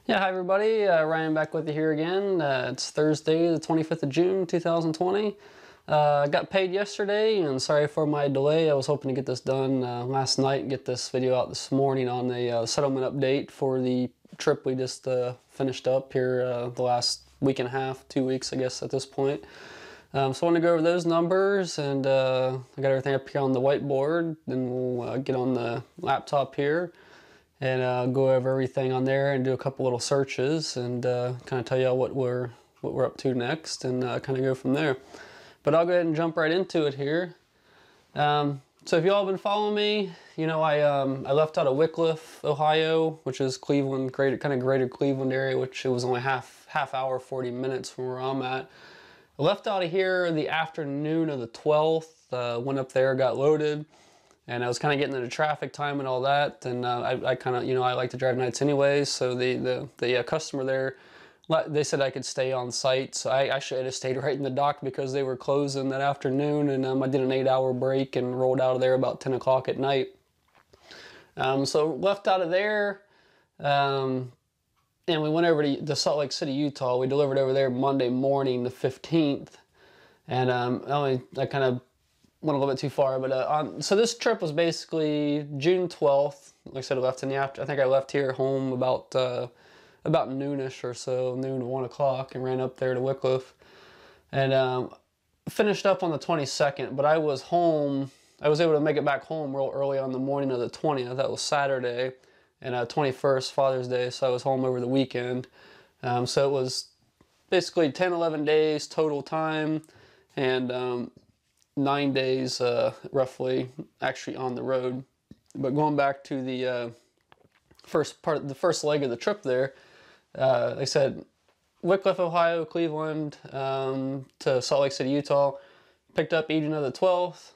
Yeah, hi everybody, Ryan back with you here again. It's Thursday, the 25th of June, 2020. I got paid yesterday, and sorry for my delay. I was hoping to get this done last night and get this video out this morning on the settlement update for the trip we just finished up here the last week and a half, 2 weeks I guess at this point. So I want to go over those numbers, and I got everything up here on the whiteboard, then we'll get on the laptop here and go over everything on there and do a couple little searches and kind of tell you what we're up to next, and kind of go from there. But I'll go ahead and jump right into it here. So if you all been following me, you know I left out of Wickliffe, Ohio, which is Cleveland, kind of greater Cleveland area, which it was only half hour, 40 minutes from where I'm at. I left out of here the afternoon of the 12th, went up there, got loaded. And I was kind of getting into traffic time and all that, and I kind of, I like to drive nights anyways, so the customer there, they said I could stay on site, so I should have stayed right in the dock because they were closing that afternoon, and I did an 8-hour break and rolled out of there about 10 o'clock at night. So left out of there, and we went over to Salt Lake City, Utah. We delivered over there Monday morning, the 15th, and I kind of went a little bit too far, but so this trip was basically June 12th. Like I said, I left in the after. I think I left here home about noonish or so, noon to 1 o'clock, and ran up there to Wickliffe, and finished up on the 22nd. But I was home. I was able to make it back home real early on the morning of the 20th. That was Saturday, and 21st, Father's Day. So I was home over the weekend. So it was basically 10, 11 days total time, and 9 days roughly actually on the road. But going back to the the first leg of the trip there, like I said, Wickliffe, Ohio, Cleveland, to Salt Lake City, Utah. Picked up evening of the 12th,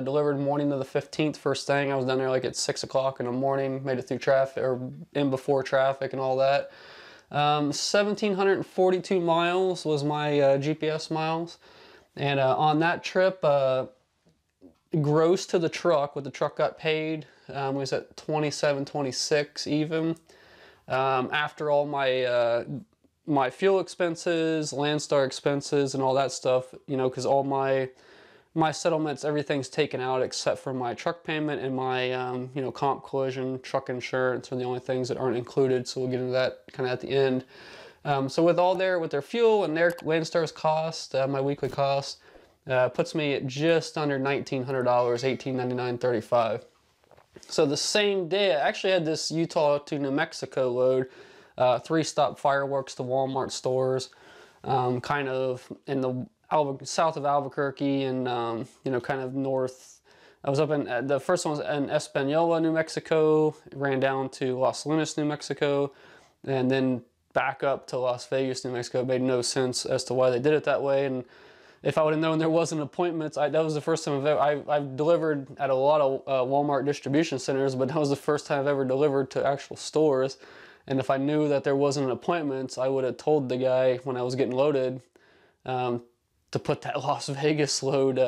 delivered morning of the 15th. First thing, I was down there like at 6 o'clock in the morning, made it through traffic, or in before traffic and all that. 1,742 miles was my GPS miles. And on that trip, gross to the truck, what the truck got paid, was at $27.26 even. After all my fuel expenses, Landstar expenses, and all that stuff, because all my settlements, everything's taken out except for my truck payment and my comp, collision, truck insurance are the only things that aren't included. So we'll get into that kind of at the end. So with their fuel and their Landstar's cost, my weekly cost, puts me at just under $1,900, $1,899.35. So the same day, I actually had this Utah to New Mexico load, 3-stop fireworks to Walmart stores, kind of in the south of Albuquerque, and kind of north. I was up in the first one was in Espanola, New Mexico, ran down to Los Lunas, New Mexico, and then back up to Las Vegas, New Mexico. It made no sense as to why they did it that way. And if I would have known there wasn't appointments, that was the first time I've delivered at a lot of Walmart distribution centers, but that was the first time I've ever delivered to actual stores. And if I knew that there wasn't appointments, I would have told the guy when I was getting loaded to put that Las Vegas load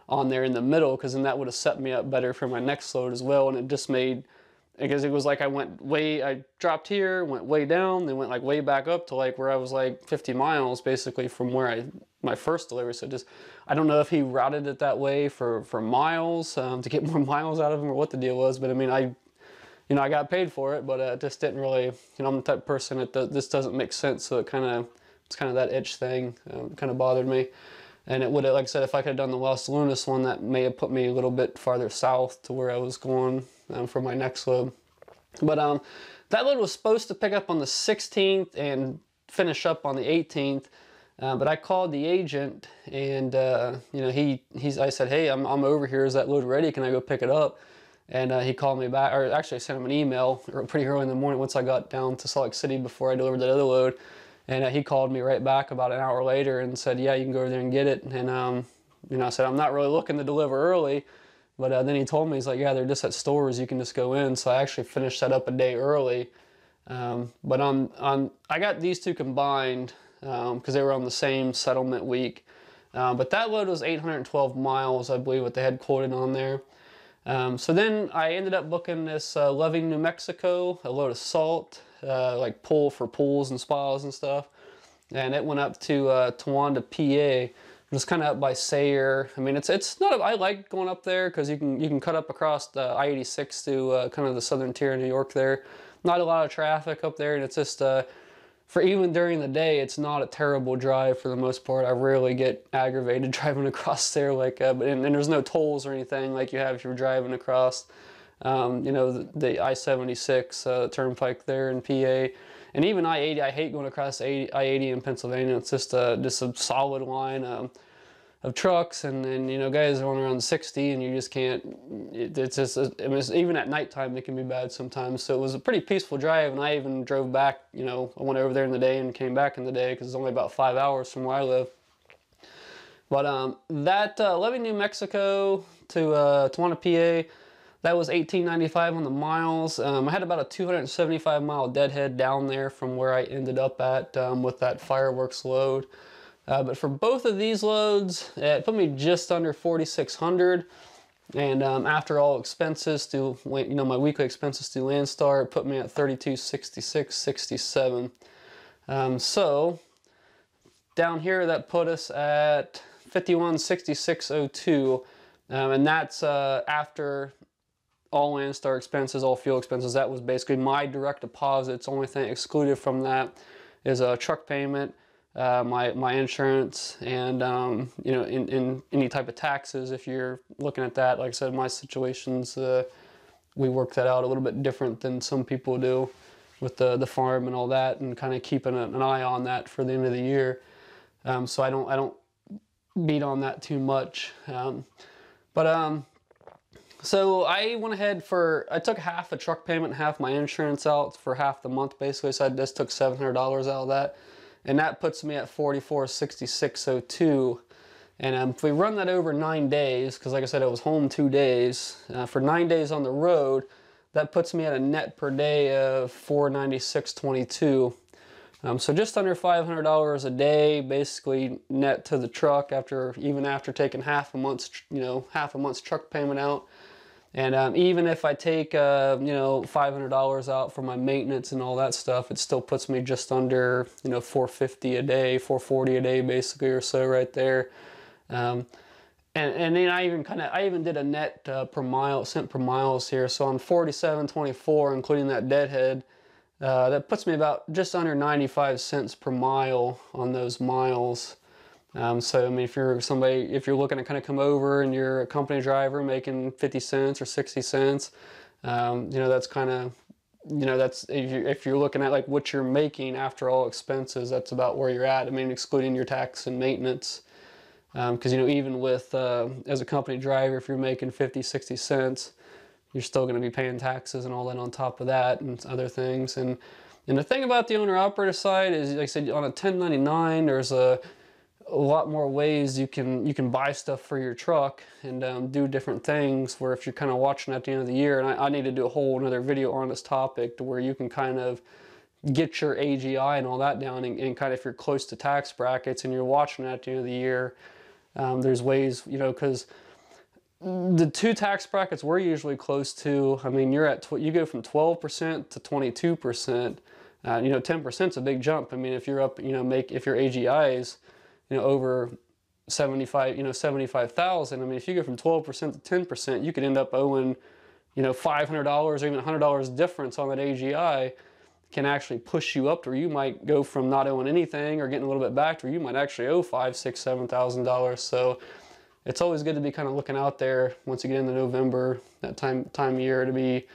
on there in the middle, because then that would have set me up better for my next load as well. And it just made, because it was like I dropped here, went way down, then went like way back up to like where I was like 50 miles basically from where my first delivery. So I don't know if he routed it that way for miles, to get more miles out of him, or what the deal was. But I mean, I got paid for it, but it just didn't really, I'm the type of person that this doesn't make sense. So it's kind of that itch thing, kind of bothered me. And it would have, like I said, if I could have done the Los Lunas one, that may have put me a little bit farther south to where I was going for my next load. But that load was supposed to pick up on the 16th and finish up on the 18th. But I called the agent, and I said, hey, I'm over here. Is that load ready? Can I go pick it up? And he called me back, or actually I sent him an email pretty early in the morning once I got down to Salt Lake City before I delivered that other load. And he called me right back about an hour later and said, yeah, you can go over there and get it. And, I said, I'm not really looking to deliver early. But then he told me, he's like, yeah, they're just at stores. You can just go in. So I actually finished that up a day early. But I got these two combined because they were on the same settlement week. But that load was 812 miles, I believe, what they had quoted on there. So then I ended up booking this Loving, New Mexico, a load of salt, like pull for pools and spas and stuff. And it went up to Towanda PA, just kind of up by Sayre. I mean, it's not. I like going up there because you can cut up across the I-86 to kind of the southern tier of New York there. Not a lot of traffic up there, and it's just for even during the day, it's not a terrible drive for the most part. I rarely get aggravated driving across there, like, and there's no tolls or anything like you have if you're driving across, you know, the I-76 turnpike there in PA. And even I-80, I hate going across I-80 in Pennsylvania. It's just a solid line of trucks, and you know, guys are going around 60, and you just can't. It's just, I mean, even at nighttime it can be bad sometimes. So it was a pretty peaceful drive, and I even drove back. You know, I went over there in the day and came back in the day because it's only about 5 hours from where I live. But that Loving, New Mexico to Towanda, PA. That was $18.95 on the miles. I had about a 275 mile deadhead down there from where I ended up at with that fireworks load. But for both of these loads, it put me just under 4,600. And after all expenses through, you know, my weekly expenses through Landstar, it put me at 3266.67. So down here, that put us at 5166.02, and that's after all Landstar expenses, all fuel expenses. That was basically my direct deposits. Only thing excluded from that is a truck payment, my insurance, and you know, in any type of taxes. If you're looking at that, like I said, my situations, we work that out a little bit different than some people do with the farm and all that, and kind of keeping an eye on that for the end of the year. So I don't beat on that too much. So I went ahead I took half a truck payment and half my insurance out for half the month basically. So I just took $700 out of that, and that puts me at 4466.02. And if we run that over 9 days, because like I said, I was home 2 days, for 9 days on the road, that puts me at a net per day of $496.22. So just under $500 a day, basically net to the truck even after taking half a month's truck payment out. And even if I take you know, $500 out for my maintenance and all that stuff, it still puts me just under, you know, $450 a day, $440 a day basically, or so right there. And then I even did a net per mile, cent per miles here. So on 47.24, including that deadhead, that puts me about just under 95 cents per mile on those miles. So I mean, if you're looking to kind of come over and you're a company driver making 50 cents or 60 cents, you know, that's kind of, you know, that's if you're looking at like what you're making after all expenses, that's about where you're at. I mean, excluding your tax and maintenance, because you know, even with as a company driver, if you're making 50, 60 cents, you're still going to be paying taxes and all that on top of that and other things. And the thing about the owner-operator side is, like I said, on a 1099, there's a lot more ways you can buy stuff for your truck and do different things, where if you're kind of watching at the end of the year, and I need to do a whole another video on this topic, to where you can kind of get your AGI and all that down, and kind of, if you're close to tax brackets and you're watching at the end of the year, there's ways, you know, because the two tax brackets we're usually close to, I mean, you go from 12% to 22%. You know, 10% is a big jump. I mean, if you're up, you know, if your AGI is, you know, over 75, you know, 75,000. I mean, if you go from 12% to 10%, you could end up owing, you know, $500 or even $100 difference on that AGI can actually push you up to where you might go from not owing anything or getting a little bit back to where you might actually owe $5,000, $6,000, $7,000. So it's always good to be kind of looking out there once you get into November, that time of year, to be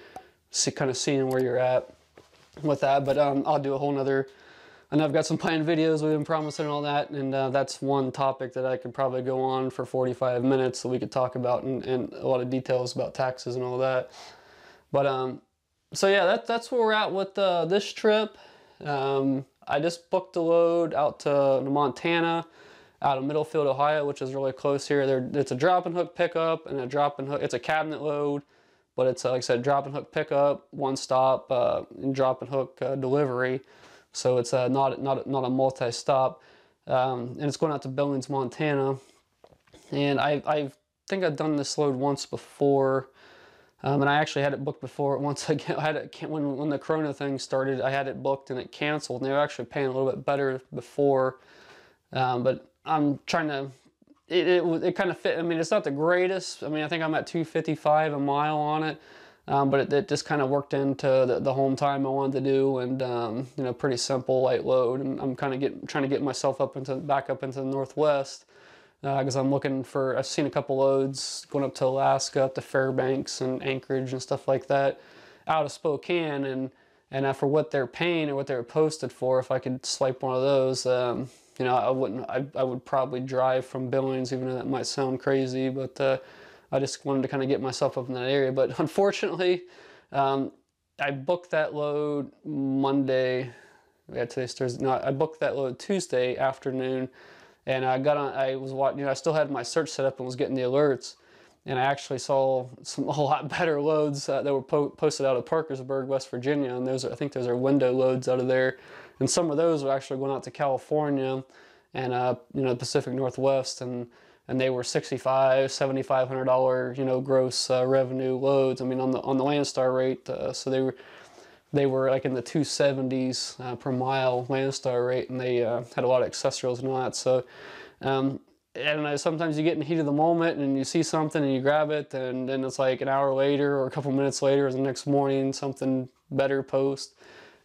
kind of seeing where you're at with that. But I'll do a whole nother. I know I've got some planned videos we've been promising and all that, and that's one topic that I could probably go on for 45 minutes, so we could talk about and a lot of details about taxes and all that. But so yeah, that's where we're at with this trip. I just booked a load out to Montana, out of Middlefield, Ohio, which is really close here. It's a drop and hook pickup and a drop and hook. It's a cabinet load, but it's like I said, drop and hook pickup, one stop, and drop and hook delivery. So it's not a multi-stop, and it's going out to Billings, Montana. And I think I've done this load once before. And I actually had it booked before. Once I had it, when the Corona thing started, I had it booked and it canceled. And they were actually paying a little bit better before. But I'm trying to, it kind of fit. I mean, it's not the greatest. I mean, I think I'm at 255 a mile on it. But it just kind of worked into the home time I wanted to do, and you know, pretty simple, light load. And I'm kind of trying to get myself back up into the Northwest, because I'm looking for. I've seen a couple loads going up to Alaska, up to Fairbanks and Anchorage and stuff like that, out of Spokane, and for what they're paying or what they're posted for, if I could swipe one of those, you know, I would probably drive from Billings, even though that might sound crazy, but I just wanted to kind of get myself up in that area. But unfortunately, I booked that load Monday. Yeah, today's Thursday. No, I booked that load Tuesday afternoon, and I got on. I was watching. You know, I still had my search set up and was getting the alerts, and I actually saw a lot better loads that were posted out of Parkersburg, West Virginia, and I think those are window loads out of there, and some of those were actually going out to California, and you know, Pacific Northwest, and they were $7,500, you know, gross revenue loads. I mean, on the Landstar rate, so they were like in the 270s per mile Landstar rate, and they had a lot of accessories and all that. So, I don't know, sometimes you get in the heat of the moment and you see something and you grab it, and then it's like an hour later or a couple minutes later or the next morning, something better post.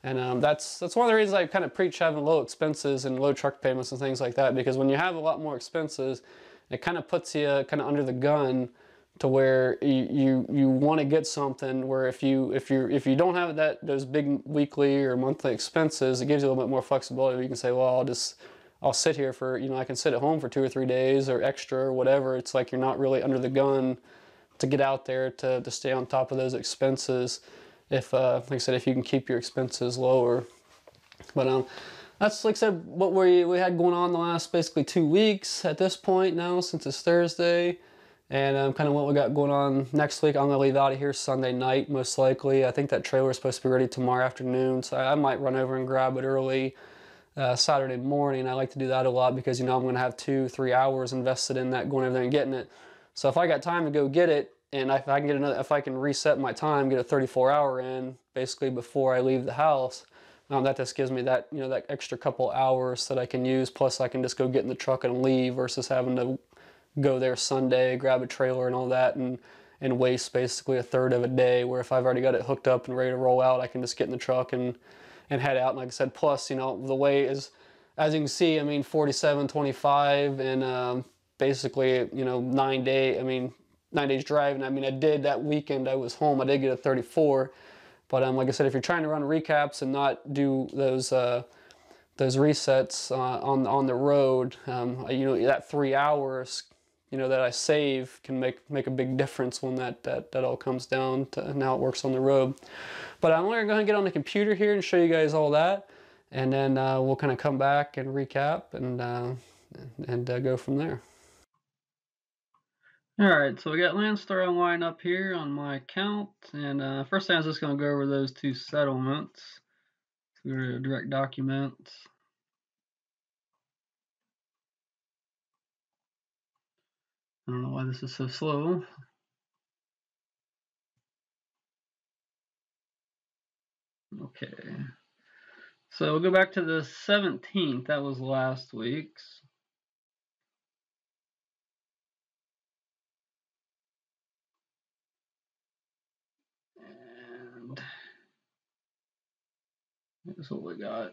And that's one of the reasons I kind of preach having low expenses and low truck payments and things like that, because when you have a lot more expenses, it kind of puts you kind of under the gun to where you want to get something where if you don't have those big weekly or monthly expenses, it gives you a little bit more flexibility. You can say, well, I'll sit here for, you know, I can sit at home for 2 or 3 days or extra or whatever. It's like you're not really under the gun to get out there to stay on top of those expenses. If like I said, if you can keep your expenses lower. But that's, like I said, what we had going on the last basically 2 weeks at this point now, since it's Thursday. And kind of what we got going on next week. I'm going to leave out of here Sunday night, most likely. I think that trailer is supposed to be ready tomorrow afternoon, so I might run over and grab it early Saturday morning. I like to do that a lot because, you know, I'm going to have 2-3 hours invested in that, going over there and getting it. So if I got time to go get it, and if I can reset my time, get a 34-hour in, basically before I leave the house, that just gives me that, you know, that extra couple hours that I can use. Plus, I can just go get in the truck and leave versus having to go there Sunday, grab a trailer and all that, and waste basically a third of a day. Where if I've already got it hooked up and ready to roll out, I can just get in the truck and head out. And like I said, plus, you know, the way is, as you can see, I mean, 47.25 and basically, you know, 9 days driving. I mean, I did that weekend. I was home. I did get a 34. But like I said, if you're trying to run recaps and not do those resets on the road, you know, that 3 hours, you know, that I save can make a big difference when that all comes down to how it works on the road. But I'm going to get on the computer here and show you guys all that, and then we'll kind of come back and recap and go from there. Alright, so we got Landstar Online up here on my account, and first thing I was just going to go over those 2 settlements. So we're going to direct documents. I don't know why this is so slow. Okay. So we'll go back to the 17th. That was last week's. And here's what we got.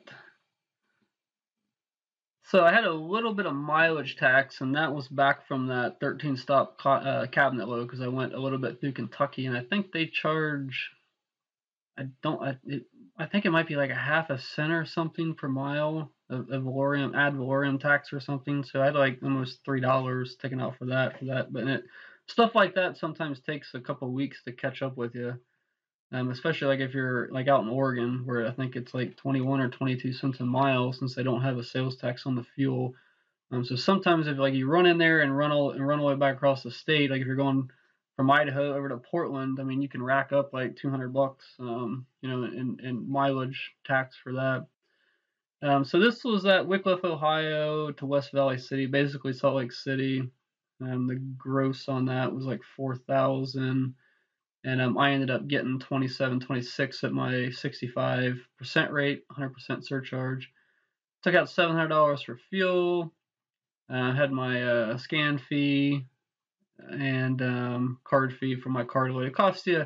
So I had a little bit of mileage tax, and that was back from that 13-stop cabinet load, because I went a little bit through Kentucky, and I think they charge, I think it might be like a half a cent or something per mile of valorem, ad valorem tax or something. So I had like almost $3 taken out for that. But stuff like that sometimes takes a couple of weeks to catch up with you. Especially like if you're like out in Oregon, where I think it's like 21 or 22 cents a mile, since they don't have a sales tax on the fuel. So sometimes if like you run in there and run all the way back across the state, like if you're going from Idaho over to Portland, I mean, you can rack up like $200, you know, in mileage tax for that. So this was at Wickliffe, Ohio to West Valley City, basically Salt Lake City. The gross on that was like $4,000. and I ended up getting 27.26 at my 65% rate, 100% surcharge. Took out $700 for fuel. Had my scan fee and card fee for my card load. It costs you,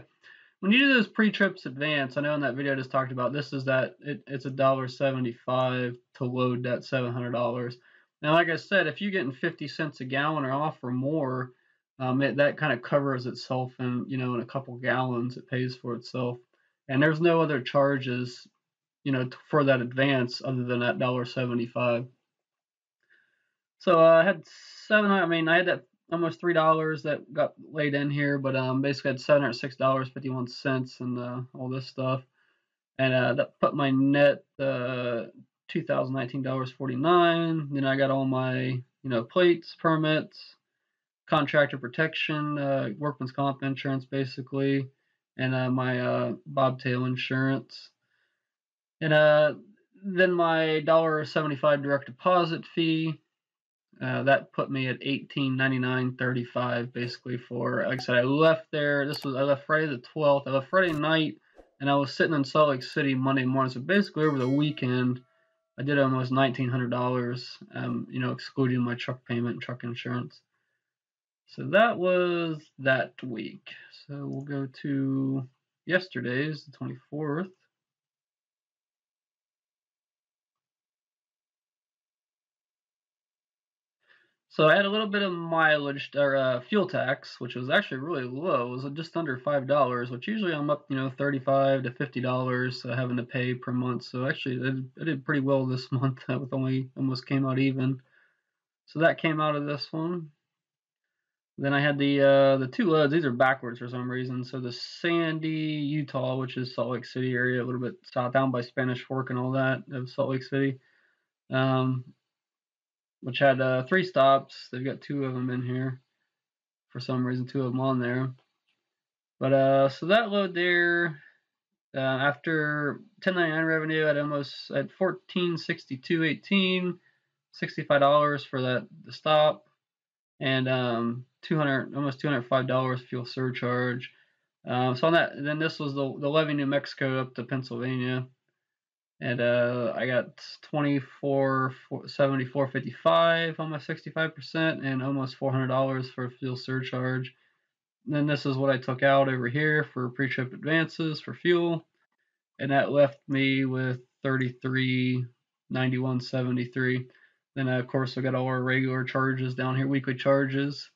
when you do those pre-trips advance, I know in that video I just talked about, this is that it's $1.75 to load that $700. Now, like I said, if you're getting 50 cents a gallon or off or more, that kind of covers itself in, you know, in a couple gallons, it pays for itself. And there's no other charges, you know, for that advance other than that $1.75. So I had I mean, I had that almost $3 that got laid in here, but basically I had $706.51 and all this stuff, and that put my net $2,019.49. Then I got all my, you know, plates, permits, contractor protection, workman's comp insurance basically, and my bobtail insurance, and then my $1.75 direct deposit fee. That put me at $18.99.35 basically for, like I said, I left there. I left Friday the 12th. I left Friday night, and I was sitting in Salt Lake City Monday morning. So basically over the weekend, I did almost $1,900, you know, excluding my truck payment and truck insurance. So that was that week. So we'll go to yesterday's, the 24th. So I had a little bit of mileage or fuel tax, which was actually really low. It was just under $5, which usually I'm up, you know, $35 to $50 having to pay per month. So actually, I did pretty well this month with only almost came out even. So that came out of this one. Then I had the two loads. These are backwards for some reason. So the Sandy, Utah, which is Salt Lake City area, a little bit south down by Spanish Fork and all that of Salt Lake City. Which had 3 stops. They've got 2 of them in here for some reason, 2 of them on there. But so that load there, after 1099 revenue, at almost at $14.62.18, $65 for the stop, and almost $205 fuel surcharge. So on that, then this was the levy New Mexico up to Pennsylvania. And I got $24.74.55 on my 65% and almost $400 for fuel surcharge. And then this is what I took out over here for pre-trip advances for fuel, and that left me with $33.91.73. Then of course we got all our regular charges down here, weekly charges.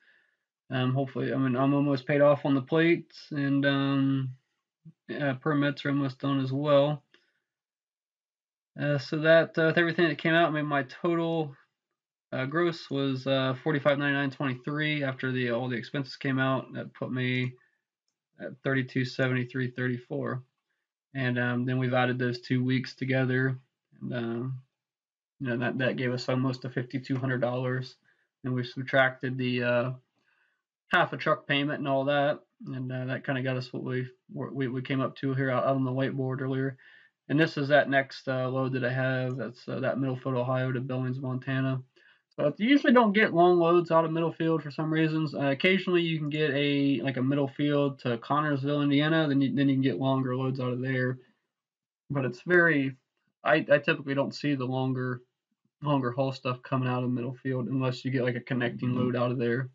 Hopefully, I mean, I'm almost paid off on the plates, and permits are almost done as well. So that with everything that came out, I mean, my total gross was $45.99.23 after all the expenses came out. That put me at $32.73.34, and then we've added those 2 weeks together, and you know, that gave us almost a $5,200, and we subtracted the half a truck payment and all that, and that kind of got us what we came up to here out on the whiteboard earlier. And this is that next load that I have. That's that Middlefield, Ohio to Billings, Montana. So you usually don't get long loads out of Middlefield for some reasons. Occasionally you can get a Middlefield to Connersville, Indiana. Then you can get longer loads out of there. But it's very, I typically don't see the longer haul stuff coming out of Middlefield unless you get like a connecting load out of there.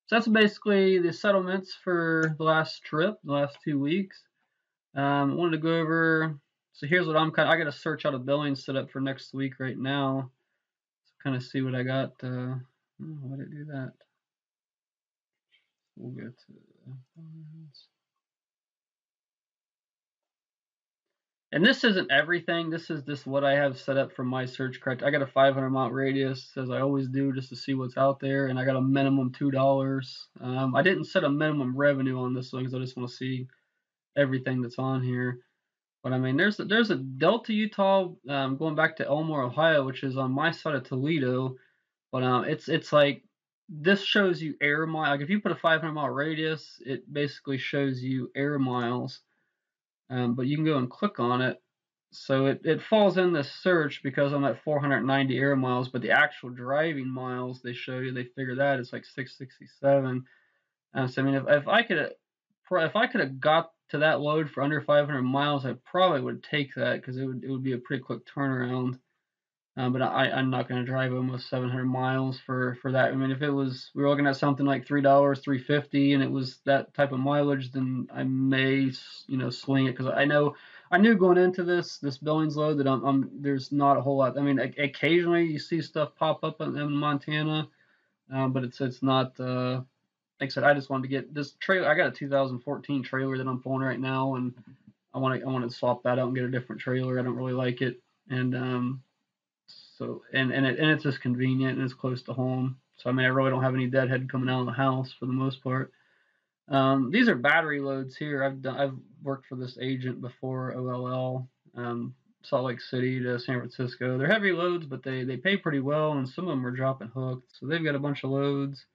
So that's basically the settlements for the last trip, the last 2 weeks. I wanted to go over, so here's what I got a search out of Billings set up for next week right now. So kind of see what I got. Why did it do that? We'll go to and this isn't everything. This is just what I have set up for my search criteria. I got a 500-mile radius, as I always do, just to see what's out there, and I got a minimum $2. I didn't set a minimum revenue on this one because I just want to see everything that's on here. But I mean, there's a Delta, Utah, going back to Elmore, Ohio, which is on my side of Toledo. But it's like, this shows you air mile. Like if you put a 500-mile radius, it basically shows you air miles. But you can go and click on it. So it falls in this search because I'm at 490 air miles, but the actual driving miles they show you, they figure that it's like 667. So I mean, if I could if I could have got to that load for under 500 miles, I probably would take that because it would be a pretty quick turnaround. But I'm not going to drive almost 700 miles for that. I mean, if it was we were looking at something like $3, 350, and it was that type of mileage, then I may swing it because I knew going into this Billings load that there's not a whole lot. I mean, occasionally you see stuff pop up in Montana, but it's not. Like I said, I just wanted to get this trailer. I got a 2014 trailer that I'm pulling right now, and I want to swap that out and get a different trailer. I don't really like it, and so it's just convenient and it's close to home. So I mean, I really don't have any deadhead coming out of the house for the most part. These are battery loads here. I've worked for this agent before, OLL, Salt Lake City to San Francisco. They're heavy loads, but they pay pretty well, and some of them are dropping hooked. So they've got a bunch of loads.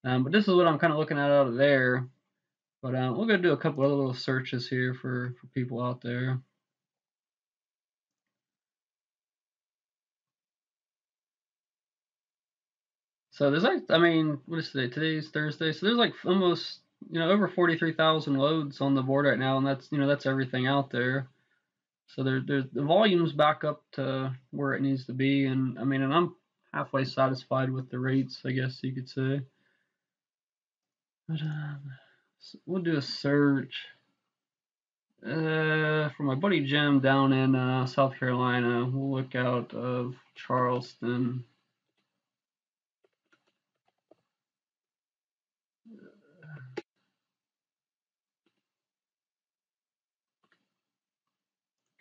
But this is what I'm kind of looking at out of there. But we're gonna do a couple other little searches here for people out there. So there's like, I mean, what is today? Today's Thursday. So there's like almost, over 43,000 loads on the board right now, and that's everything out there. So there's the volume's back up to where it needs to be, and I mean, and I'm halfway satisfied with the rates, I guess you could say. But so we'll do a search for my buddy Jim down in South Carolina. We'll look out of Charleston.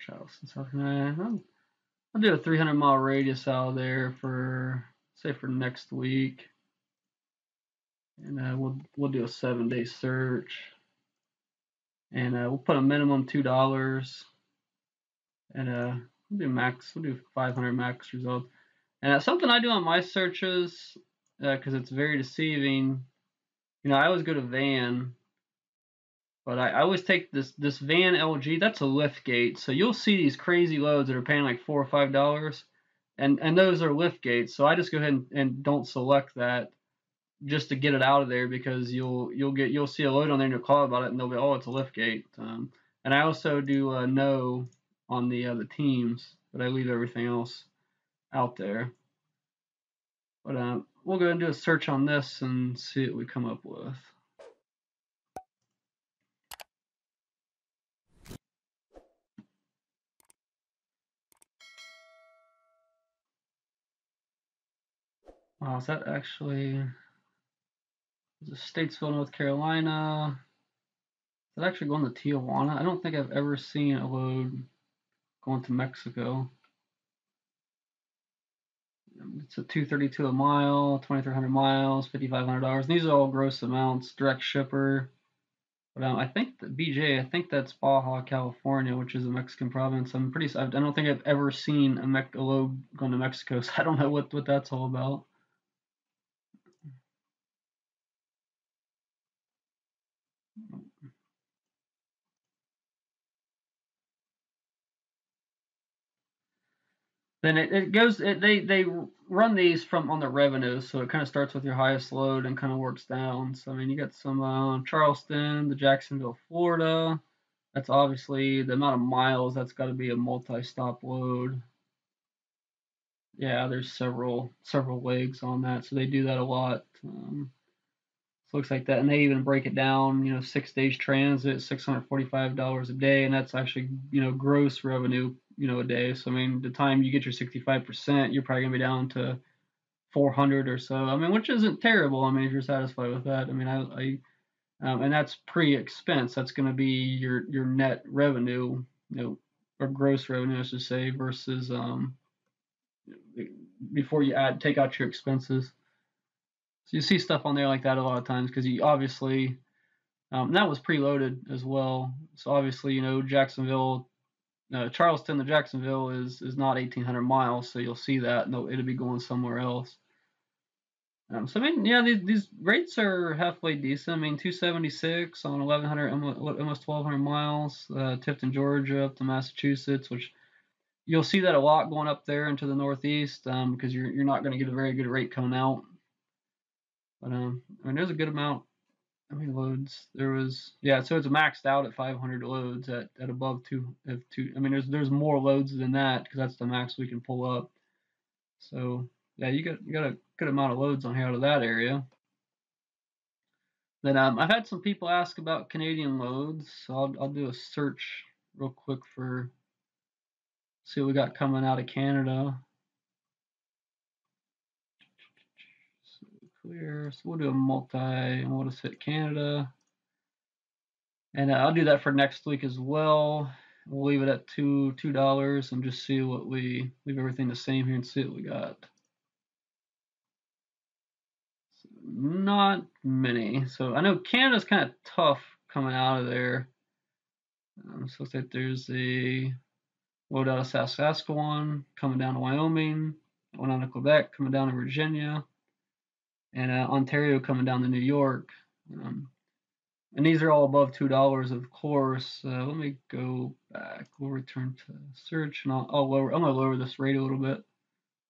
Charleston, South Carolina. I'll do a 300-mile radius out there for next week, and we'll do a 7-day search, and we'll put a minimum $2, and we'll do 500 max results. And something I do on my searches, because it's very deceiving. I always go to van, but I always take this van LG. That's a lift gate, so you'll see these crazy loads that are paying like $4 or $5. And those are lift gates, so I just go ahead and don't select that just to get it out of there, because you'll see a load on there and you'll call about it and they'll be, oh, it's a lift gate. And I also do no on the teams, but I leave everything else out there. But we'll go ahead and do a search on this and see what we come up with. Wow, is that actually Statesville, North Carolina? Is it actually going to Tijuana? I don't think I've ever seen a load going to Mexico. It's a $232 a mile, 2,300 miles, $5,500. These are all gross amounts, direct shipper. But I think that BJ, I think that's Baja California, which is a Mexican province. I don't think I've ever seen a load going to Mexico, so I don't know what that's all about. Then they run these from on the revenues, so it kind of starts with your highest load and kind of works down. So I mean, you got some Charleston to Jacksonville, Florida. That's obviously the amount of miles. That's got to be a multi-stop load. Yeah, there's several legs on that, so they do that a lot. So looks like that, and they even break it down. 6 days transit, $645 a day, and that's actually gross revenue a day. So I mean, the time you get your 65%, you're probably gonna be down to 400 or so. I mean, which isn't terrible. I mean, if you're satisfied with that. I mean, and that's pre-expense. That's gonna be your net revenue, or gross revenue, I should say, versus before you take out your expenses. So you see stuff on there like that a lot of times because you obviously that was preloaded as well. So obviously, Jacksonville, Charleston to Jacksonville is not 1,800 miles, so you'll see that and it'll be going somewhere else. So I mean, yeah, these rates are halfway decent. I mean, 276 on 1,100, almost 1,200 miles. Tifton, Georgia, up to Massachusetts, which you'll see that a lot going up there into the Northeast because you're not going to get a very good rate coming out. But I mean, there's a good amount how many loads there was. Yeah, so it's maxed out at 500 loads at above two. I mean, there's more loads than that because that's the max we can pull up. So yeah, you got a good amount of loads on here out of that area. Then I've had some people ask about Canadian loads, so I'll do a search real quick for see what we got coming out of Canada. So clear. So we'll do a multi, and we'll just hit Canada, and I'll do that for next week as well. We'll leave it at $2 and just see what we leave everything the same here and see what we got. So not many. So I know Canada's kind of tough coming out of there. So it looks like there's a load out of Saskatchewan coming down to Wyoming, one out of Quebec coming down to Virginia, and Ontario coming down to New York. And these are all above $2, of course. Let me go back. We'll return to search, and I'll lower. I'm gonna lower this rate a little bit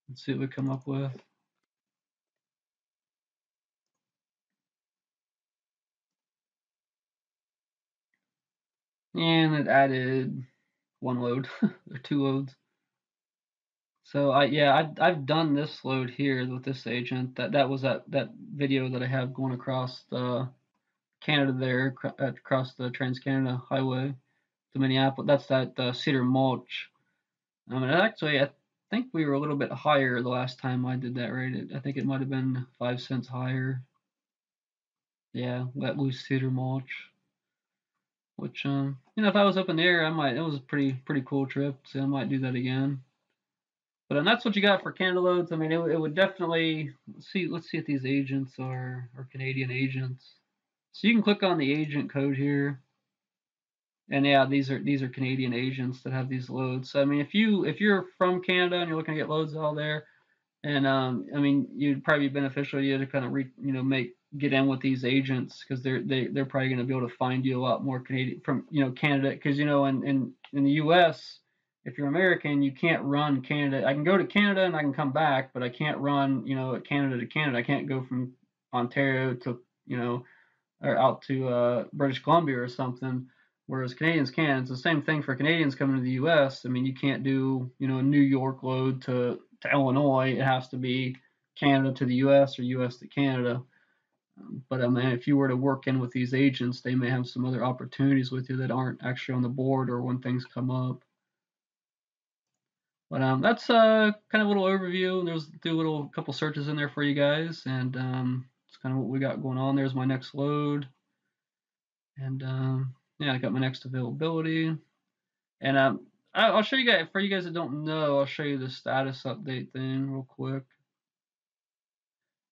and see what we come up with. And it added one load or two loads. So I've done this load here with this agent. That was that video that I have going across Canada there, across the Trans-Canada Highway to Minneapolis. That's that cedar mulch. And actually, I think we were a little bit higher the last time I did that rate. I think it might have been 5 cents higher. Yeah, that loose cedar mulch. Which you know, if I was up in the air, I might. It was a pretty cool trip, so I might do that again. But that's what you got for Canada loads. I mean, it would definitely see. Let's see if these agents are Canadian agents. So you can click on the agent code here, and yeah, these are Canadian agents that have these loads. So I mean, if you're from Canada and you're looking to get loads out there, and I mean, you'd probably be beneficial to you to kind of get in with these agents because they're probably going to be able to find you a lot more Canadian from Canada, because in the U.S. if you're American you can't run Canada. I can go to Canada and I can come back, but I can't run Canada to Canada. I can't go from Ontario to or out to British Columbia or something. Whereas Canadians can. It's the same thing for Canadians coming to the U.S. I mean, you can't do a New York load to Illinois. It has to be Canada to the U.S. or U.S. to Canada. But I mean, if you were to work in with these agents, they may have some other opportunities with you that aren't actually on the board or when things come up. But that's kind of a little overview. There's do a couple searches in there for you guys, and it's kind of what we got going on. There's my next load, and yeah, I got my next availability, and I'll show you guys, for you guys that don't know, I'll show you the status update thing real quick.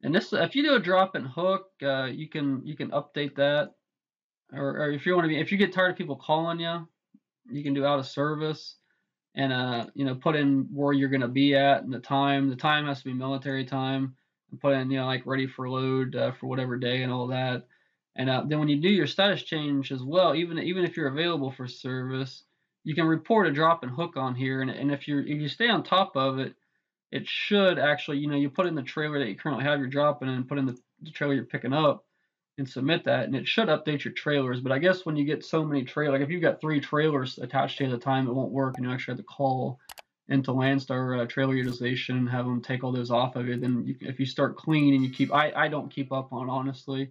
And this, if you do a drop and hook, you can update that, or if you get tired of people calling you, you can do out of service, and put in where you're gonna be at and the time. The time has to be military time, and put in like ready for load for whatever day and all that. And then when you do your status change as well, even if you're available for service, you can report a drop and hook on here, and if you stay on top of it, it should actually, you put in the trailer that you currently have your dropping and put in the trailer you're picking up and submit that, and it should update your trailers. But I guess when you get so many trailers, like if you've got 3 trailers attached to you at a time, it won't work, and you actually have to call into Landstar trailer utilization and have them take all those off of it. Then if you start clean and you keep, I don't keep up on, honestly,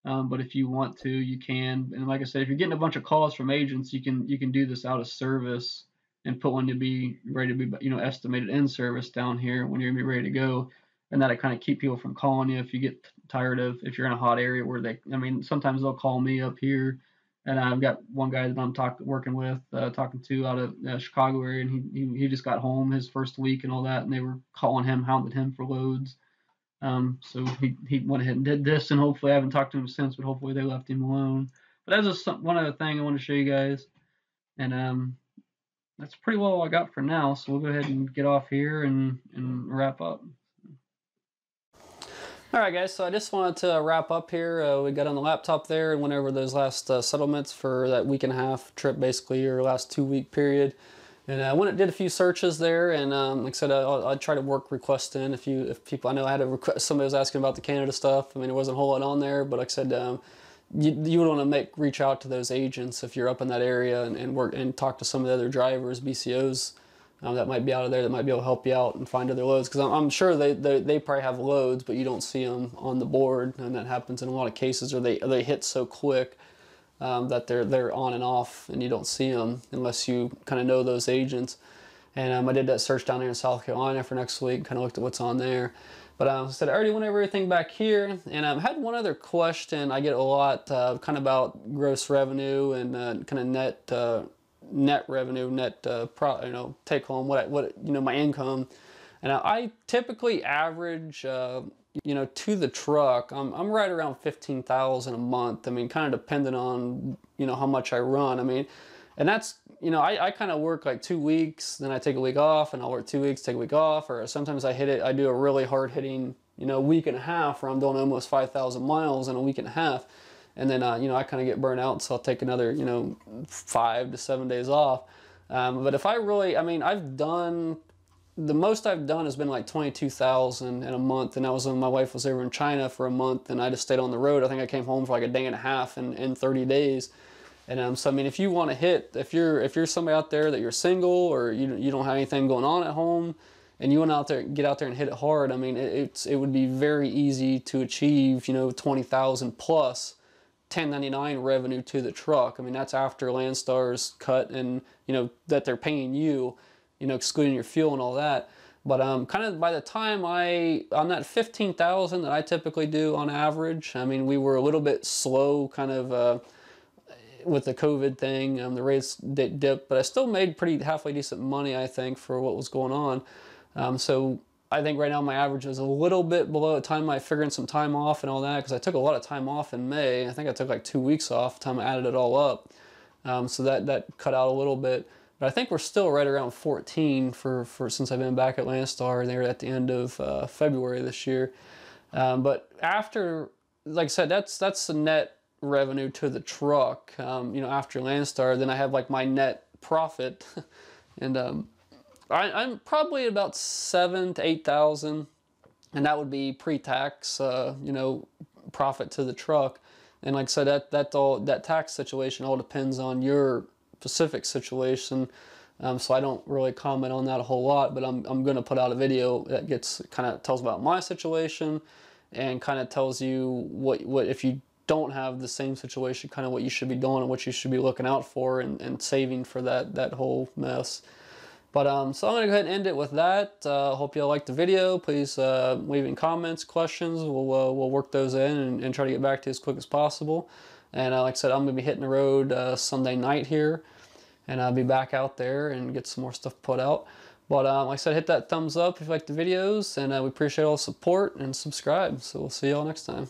but if you want to, you can. And like I said, if you're getting a bunch of calls from agents, you can do this out of service and put one to be ready to be estimated in service down here when you're gonna be ready to go, and that'll kind of keep people from calling you if you get tired of, if you're in a hot area where sometimes they'll call me up here, and I've got one guy that I'm talking to out of Chicago area, and he just got home his first week and all that, and they were calling him, hounding him for loads. So he went ahead and did this, and hopefully I haven't talked to him since, but hopefully they left him alone. But that's just one other thing I want to show you guys, and that's pretty well all I got for now. So we'll go ahead and get off here and wrap up. All right, guys, so I just wanted to wrap up here. We got on the laptop there and went over those last settlements for that week and a half trip, basically, or last 2-week period. And I went and did a few searches there, and like I said, I'll try to work requests in if people. I know I had a request. Somebody was asking about the Canada stuff. I mean, there wasn't a whole lot on there, but like I said, you would want to reach out to those agents if you're up in that area, and work and talk to some of the other drivers, BCOs, that might be out of there, that might be able to help you out and find other loads, because I'm sure they probably have loads, but you don't see them on the board, and that happens in a lot of cases, or they hit so quick that they're on and off, and you don't see them unless you kind of know those agents. And I did that search down there in South Carolina for next week, kind of looked at what's on there. But I said I already went over everything back here, and I had one other question I get a lot, kind of about gross revenue and kind of net revenue, take home, my income. And I typically average, to the truck, I'm right around 15,000 a month. I mean, kind of depending on, how much I run. I mean, and that's, I kind of work like 2 weeks, then I take a week off, and I'll work 2 weeks, take a week off, or sometimes I do a really hard hitting, week and a half, where I'm doing almost 5,000 miles in a week and a half. And then, I kind of get burnt out, so I'll take another, 5 to 7 days off. But if I really, the most I've done has been like 22,000 in a month, and that was when my wife was over in China for a month, and I just stayed on the road. I think I came home for like a day and a half in 30 days. And so I mean, if you want to hit, if you're somebody out there that you're single, or you don't have anything going on at home, and you want get out there and hit it hard, I mean, it would be very easy to achieve, 20,000 plus 1099 revenue to the truck. I mean, that's after Landstar's cut, and that they're paying you, excluding your fuel and all that. But kind of by the time on that 15,000 that I typically do on average, I mean, we were a little bit slow, kind of with the COVID thing. The rates dipped, but I still made halfway decent money, I think, for what was going on. So I think right now my average is a little bit below the time I figured some time off and all that, because I took a lot of time off in May. I think I took like 2 weeks off the time I added it all up. So that cut out a little bit. But I think we're still right around 14 for since I've been back at Landstar there at the end of February this year. But after, like I said, that's the net revenue to the truck, after Landstar. Then I have like my net profit, and I'm probably about 7,000 to 8,000, and that would be pre-tax, profit to the truck. And like I said, that tax situation all depends on your specific situation. So I don't really comment on that a whole lot, but I'm going to put out a video that kind of tells about my situation, and kind of tells you what if you don't have the same situation, kind of what you should be doing and what you should be looking out for, and saving for that whole mess. But so I'm going to go ahead and end it with that. Hope y'all liked the video. Please leave in comments, questions. We'll work those in and try to get back to you as quick as possible. And like I said, I'm going to be hitting the road Sunday night here, and I'll be back out there and get some more stuff put out. But like I said, hit that thumbs up if you like the videos, and we appreciate all the support, and subscribe. So we'll see y'all next time.